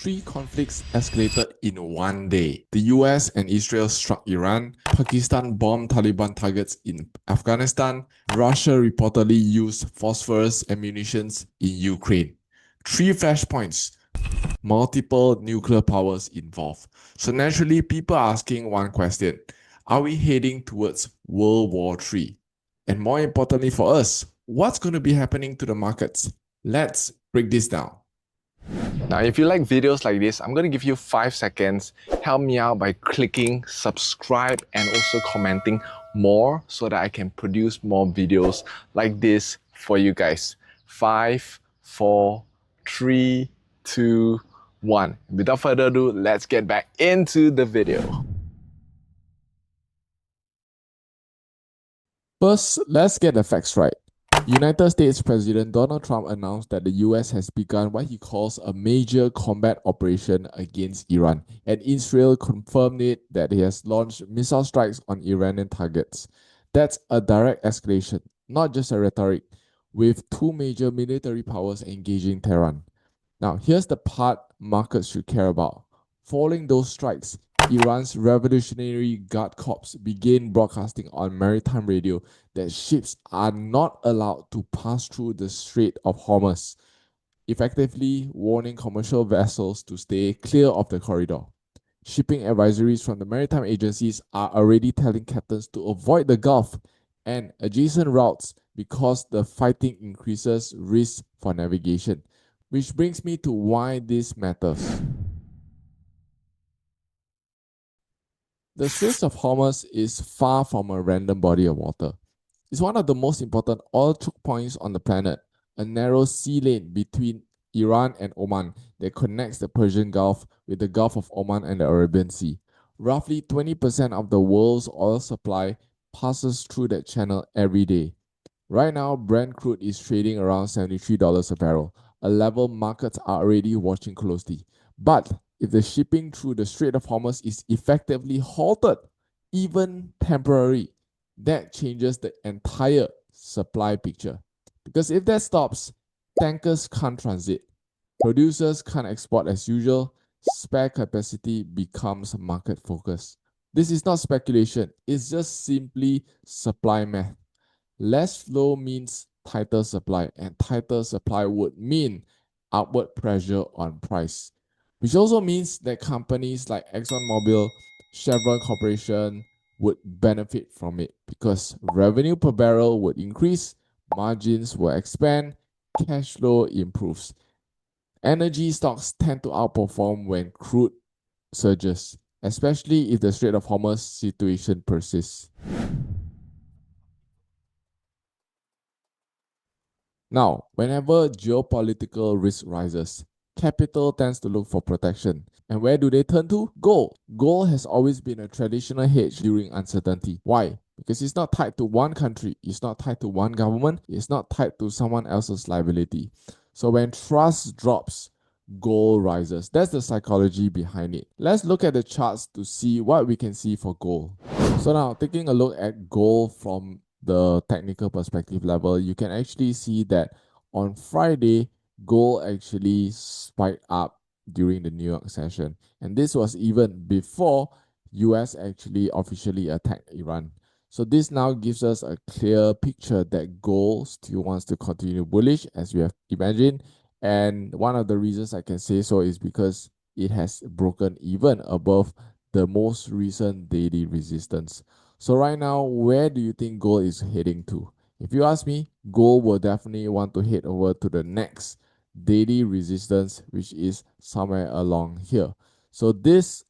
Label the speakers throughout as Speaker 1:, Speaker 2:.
Speaker 1: Three conflicts escalated in one day. The US and Israel struck Iran, Pakistan bombed Taliban targets in Afghanistan, Russia reportedly used phosphorus ammunition in Ukraine. Three flashpoints, multiple nuclear powers involved. So naturally, people are asking one question: are we heading towards World War III? And more importantly for us, what's going to be happening to the markets? Let's break this down.
Speaker 2: Now, if you like videos like this, I'm going to give you 5 seconds. Help me out by clicking subscribe and also commenting more so that I can produce more videos like this for you guys. 5, 4, 3, 2, 1. Without further ado, let's get back into the video.
Speaker 1: First, let's get the facts right. United States President Donald Trump announced that the US has begun what he calls a major combat operation against Iran, and Israel confirmed that he has launched missile strikes on Iranian targets. That's a direct escalation, not just a rhetoric, with two major military powers engaging Tehran. Now, here's the part markets should care about. Following those strikes, Iran's Revolutionary Guard Corps began broadcasting on maritime radio that ships are not allowed to pass through the Strait of Hormuz, effectively warning commercial vessels to stay clear of the corridor. Shipping advisories from the maritime agencies are already telling captains to avoid the Gulf and adjacent routes because the fighting increases risk for navigation. Which brings me to why this matters. The Strait of Hormuz is far from a random body of water. It's one of the most important oil choke points on the planet, a narrow sea lane between Iran and Oman that connects the Persian Gulf with the Gulf of Oman and the Arabian Sea. Roughly 20% of the world's oil supply passes through that channel every day. Right now, Brent crude is trading around $73 a barrel, a level markets are already watching closely. But if the shipping through the Strait of Hormuz is effectively halted, even temporarily, that changes the entire supply picture. Because if that stops, tankers can't transit, producers can't export as usual, spare capacity becomes market focus. This is not speculation, it's just simply supply math. Less flow means tighter supply, and tighter supply would mean upward pressure on price, which also means that companies like ExxonMobil, Chevron Corporation would benefit from it because revenue per barrel would increase, margins will expand, cash flow improves. Energy stocks tend to outperform when crude surges, especially if the Strait of Hormuz situation persists. Now, whenever geopolitical risk rises, capital tends to look for protection. And where do they turn to? Gold. Gold has always been a traditional hedge during uncertainty. Why? Because it's not tied to one country, it's not tied to one government, it's not tied to someone else's liability. So when trust drops, gold rises. That's the psychology behind it. Let's look at the charts to see what we can see for gold. So now, taking a look at gold from the technical perspective level, you can actually see that on Friday, gold actually spiked up during the New York session. And this was even before US actually officially attacked Iran. So this now gives us a clear picture that gold still wants to continue bullish as we have imagined. And one of the reasons I can say so is because it has broken even above the most recent daily resistance. So right now, where do you think gold is heading to? If you ask me, gold will definitely want to head over to the next daily resistance, which is somewhere along here. So this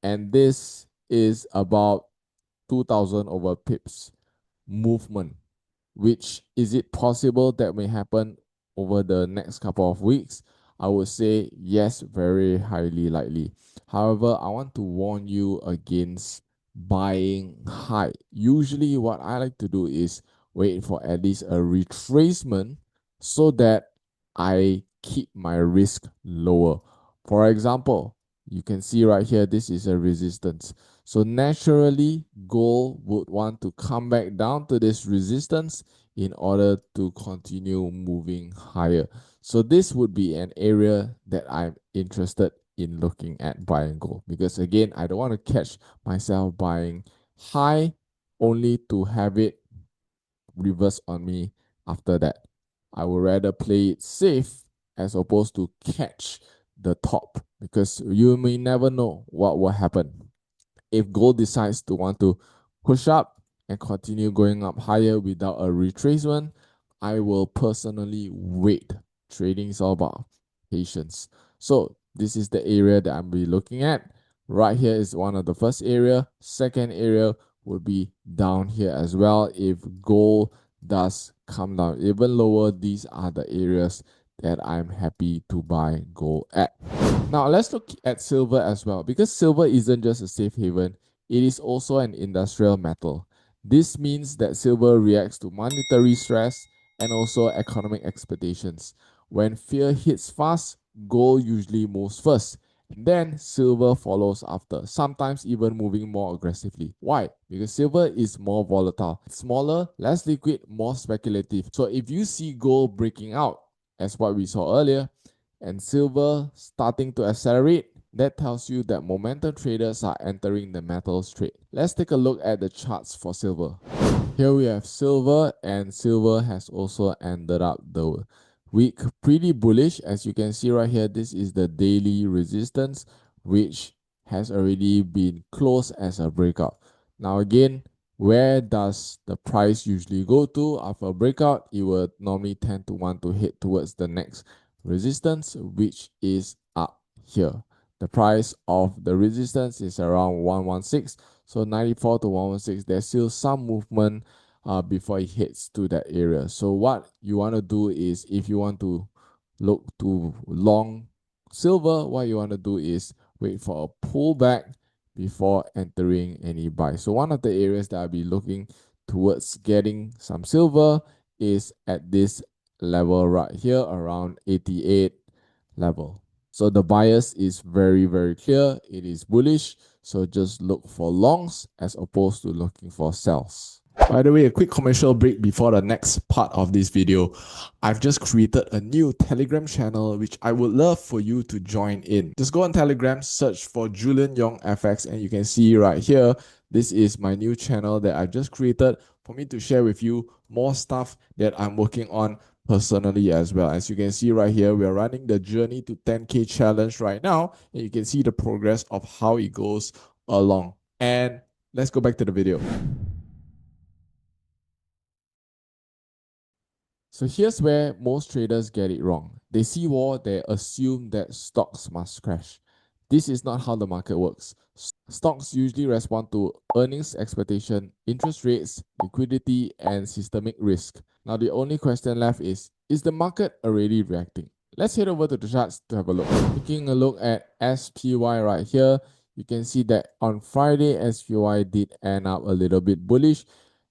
Speaker 1: and this is about 2000 over pips movement, which is it possible that may happen over the next couple of weeks? I would say yes, very highly likely. However, I want to warn you against buying high. Usually, what I like to do is wait for at least a retracement so that I keep my risk lower. For example, you can see right here, this is a resistance. So naturally, gold would want to come back down to this resistance in order to continue moving higher. So this would be an area that I'm interested in looking at buying gold, because again, I don't want to catch myself buying high only to have it reverse on me after that. I would rather play it safe as opposed to catch the top, because you may never know what will happen. If gold decides to want to push up and continue going up higher without a retracement, I will personally wait. Trading is all about patience. So this is the area that I'm be looking at. Right here is one of the first area. Second area would be down here as well. If gold does come down even lower, these are the areas that I'm happy to buy gold at. Now let's look at silver as well, because silver isn't just a safe haven, it is also an industrial metal. This means that silver reacts to monetary stress and also economic expectations. When fear hits fast, gold usually moves first. Then silver follows after, sometimes even moving more aggressively. Why? Because silver is more volatile, smaller, less liquid, more speculative. So if you see gold breaking out, as what we saw earlier, and silver starting to accelerate, that tells you that momentum traders are entering the metals trade. Let's take a look at the charts for silver. Here we have silver, and silver has also ended up the week pretty bullish. As you can see right here, this is the daily resistance, which has already been closed as a breakout. Now again, where does the price usually go to after a breakout? It will normally tend to want to head towards the next resistance, which is up here. The price of the resistance is around 116, so 94 to 116. There's still some movement before it hits to that area. So what you want to do is, if you want to look to long silver, what you want to do is wait for a pullback before entering any buy. So one of the areas that I'll be looking towards getting some silver is at this level right here, around 88 level. So the bias is very, very clear. It is bullish. So just look for longs as opposed to looking for sells. By the way, a quick commercial break before the next part of this video. I've just created a new Telegram channel which I would love for you to join in. Just go on Telegram, search for Julian Yong FX, and you can see right here, this is my new channel that I've just created for me to share with you more stuff that I'm working on personally as well. As you can see right here, we are running the Journey to 10K challenge right now, and you can see the progress of how it goes along. And let's go back to the video. So here's where most traders get it wrong. They see war, they assume that stocks must crash. This is not how the market works. Stocks usually respond to earnings expectation, interest rates, liquidity, and systemic risk. Now the only question left is the market already reacting? Let's head over to the charts to have a look. Taking a look at SPY right here, you can see that on Friday, SPY did end up a little bit bullish.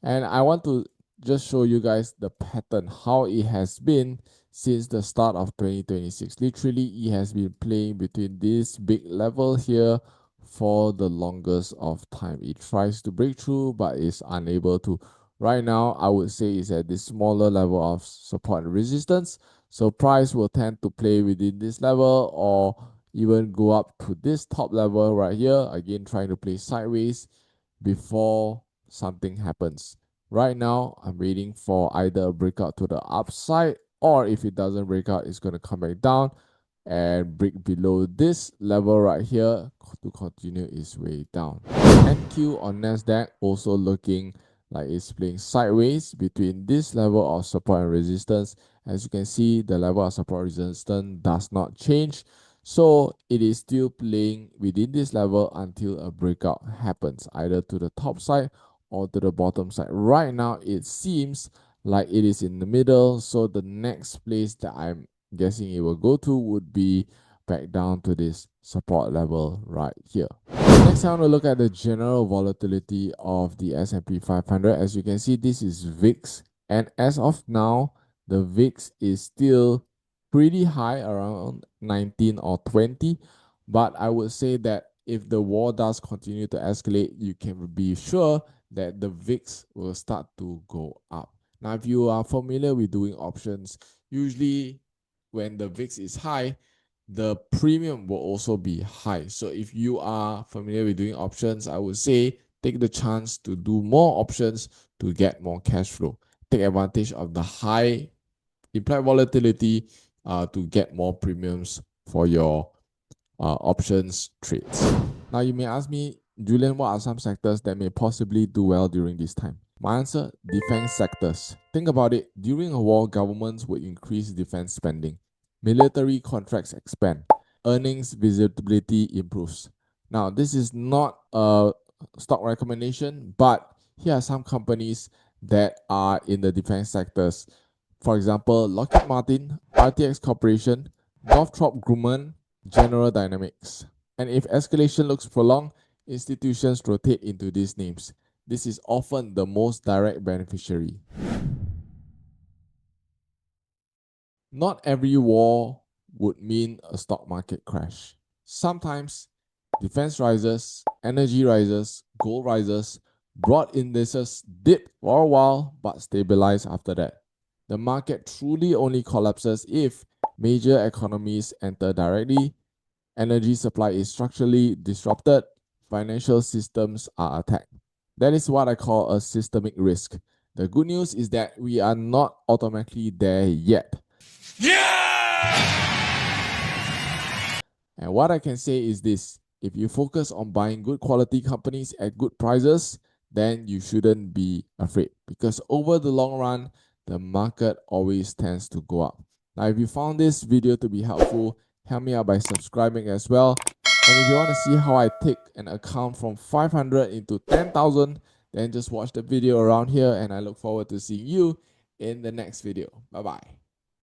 Speaker 1: And I want to just show you guys the pattern, how it has been since the start of 2026. Literally, it has been playing between this big level here for the longest of time. It tries to break through but is unable to. Right now, I would say it's at this smaller level of support and resistance. So price will tend to play within this level or even go up to this top level right here. Again, trying to play sideways before something happens. Right now, I'm waiting for either a breakout to the upside, or if it doesn't break out, it's going to come back down and break below this level right here to continue its way down. NQ on Nasdaq also looking like it's playing sideways between this level of support and resistance. As you can see, the level of support resistance does not change. So it is still playing within this level until a breakout happens, either to the top side or to the bottom side. Right now, it seems like it is in the middle. So the next place that I'm guessing it will go to would be back down to this support level right here. Next, I want to look at the general volatility of the S&P 500. As you can see, this is VIX, and as of now, the VIX is still pretty high, around 19 or 20. But I would say that if the war does continue to escalate, you can be sure that the VIX will start to go up. Now, if you are familiar with doing options, usually when the VIX is high, the premium will also be high. So if you are familiar with doing options, I would say take the chance to do more options to get more cash flow. Take advantage of the high implied volatility to get more premiums for your options trades. Now you may ask me, Julian, what are some sectors that may possibly do well during this time? My answer, defense sectors. Think about it. During a war, governments would increase defense spending. Military contracts expand. Earnings visibility improves. Now, this is not a stock recommendation, but here are some companies that are in the defense sectors. For example, Lockheed Martin, RTX Corporation, Northrop Grumman, General Dynamics. And if escalation looks prolonged, institutions rotate into these names. This is often the most direct beneficiary. Not every war would mean a stock market crash. Sometimes defense rises, energy rises, gold rises, broad indices dip for a while but stabilize after that. The market truly only collapses if major economies enter directly, energy supply is structurally disrupted, financial systems are attacked. That is what I call a systemic risk. The good news is that we are not automatically there yet. And what I can say is this: if you focus on buying good quality companies at good prices, then you shouldn't be afraid, because over the long run, the market always tends to go up. Now, if you found this video to be helpful, help me out by subscribing as well. And if you want to see how I take an account from 500 into 10,000, then just watch the video around here, and I look forward to seeing you in the next video. Bye bye.